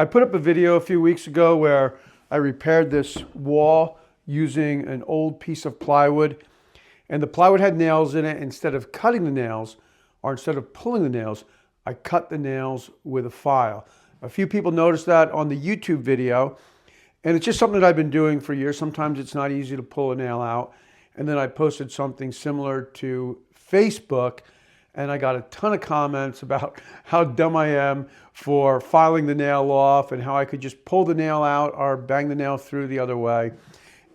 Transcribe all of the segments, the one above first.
I put up a video a few weeks ago where I repaired this wall using an old piece of plywood, and the plywood had nails in it. Instead of cutting the nails, or instead of pulling the nails, I cut the nails with a file. A few people noticed that on the YouTube video, and it's just something that I've been doing for years. Sometimes it's not easy to pull a nail out. And then I posted something similar to Facebook, and I got a ton of comments about how dumb I am for filing the nail off and how I could just pull the nail out or bang the nail through the other way.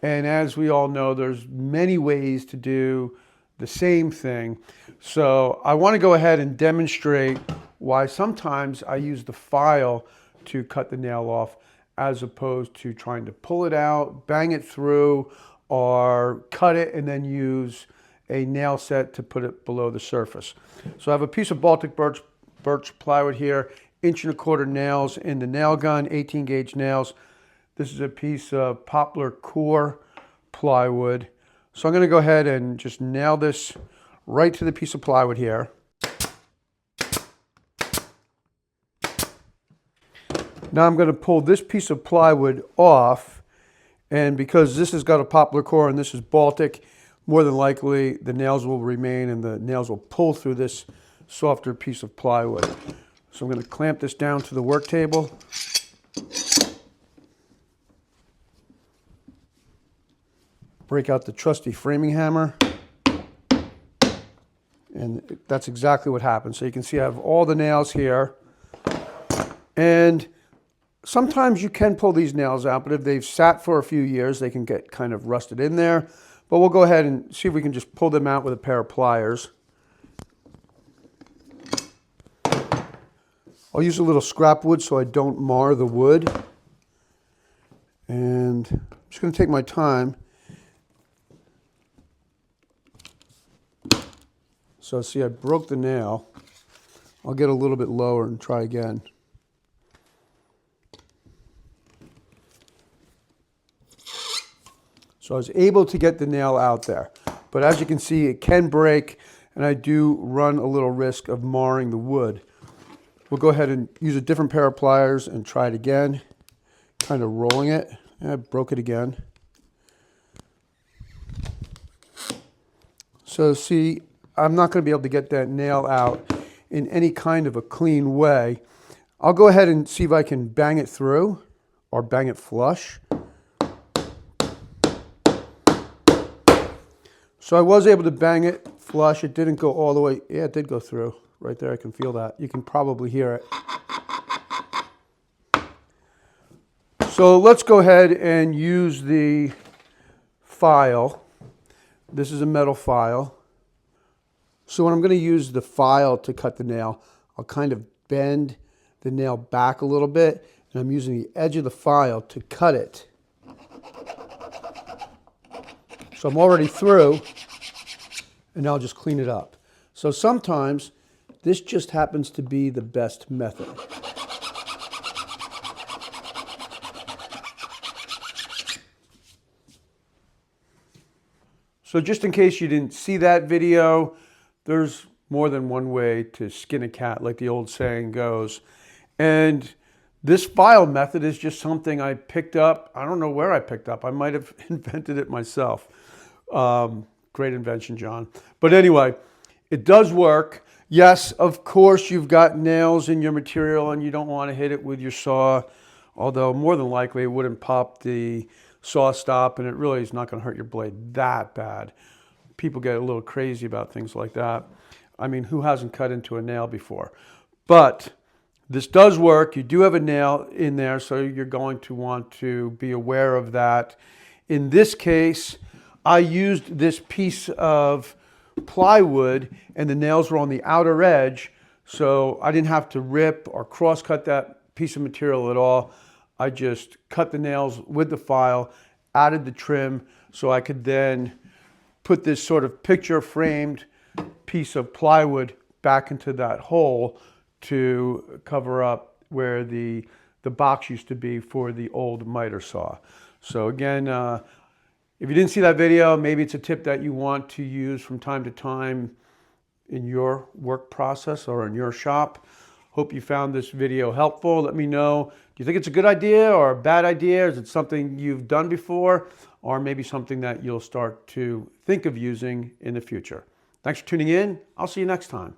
And as we all know, there's many ways to do the same thing. So I want to go ahead and demonstrate why sometimes I use the file to cut the nail off as opposed to trying to pull it out, bang it through, or cut it and then use a nail set to put it below the surface. So I have a piece of Baltic birch plywood here, 1.25" nails in the nail gun, 18 gauge nails. This is a piece of poplar core plywood. So I'm going to go ahead and just nail this right to the piece of plywood here. Now I'm going to pull this piece of plywood off, and because this has got a poplar core and this is Baltic, more than likely the nails will remain and the nails will pull through this softer piece of plywood. So I'm going to clamp this down to the work table. Break out the trusty framing hammer. And that's exactly what happens. So you can see I have all the nails here. And sometimes you can pull these nails out, but if they've sat for a few years, they can get kind of rusted in there. But we'll go ahead and see if we can just pull them out with a pair of pliers. I'll use a little scrap wood so I don't mar the wood. And I'm just going to take my time. So see, I broke the nail. I'll get a little bit lower and try again. So I was able to get the nail out there. But as you can see, it can break, and I do run a little risk of marring the wood. We'll go ahead and use a different pair of pliers and try it again. Kind of rolling it. I broke it again. So see, I'm not going to be able to get that nail out in any kind of a clean way. I'll go ahead and see if I can bang it through or bang it flush. So I was able to bang it flush. It didn't go all the way. Yeah, it did go through. Right there, I can feel that. You can probably hear it. So let's go ahead and use the file. This is a metal file. So when I'm going to use the file to cut the nail, I'll kind of bend the nail back a little bit, and I'm using the edge of the file to cut it. So I'm already through, and now I'll just clean it up. So sometimes this just happens to be the best method. So just in case you didn't see that video, there's more than one way to skin a cat, like the old saying goes. And this file method is just something I picked up. I don't know where I picked up. I might have invented it myself. Great invention, John. But anyway, it does work. Yes, of course, you've got nails in your material and you don't want to hit it with your saw, although more than likely it wouldn't pop the saw stop, and it really is not going to hurt your blade that bad. People get a little crazy about things like that. I mean, who hasn't cut into a nail before? But this does work. You do have a nail in there, so you're going to want to be aware of that. In this case, I used this piece of plywood and the nails were on the outer edge, so I didn't have to rip or cross-cut that piece of material at all. I just cut the nails with the file, added the trim, so I could then put this sort of picture-framed piece of plywood back into that hole to cover up where the box used to be for the old miter saw. So again, if you didn't see that video, maybe it's a tip that you want to use from time to time in your work process or in your shop. Hope you found this video helpful. Let me know, do you think it's a good idea or a bad idea? Is it something you've done before, or maybe something that you'll start to think of using in the future? Thanks for tuning in. I'll see you next time.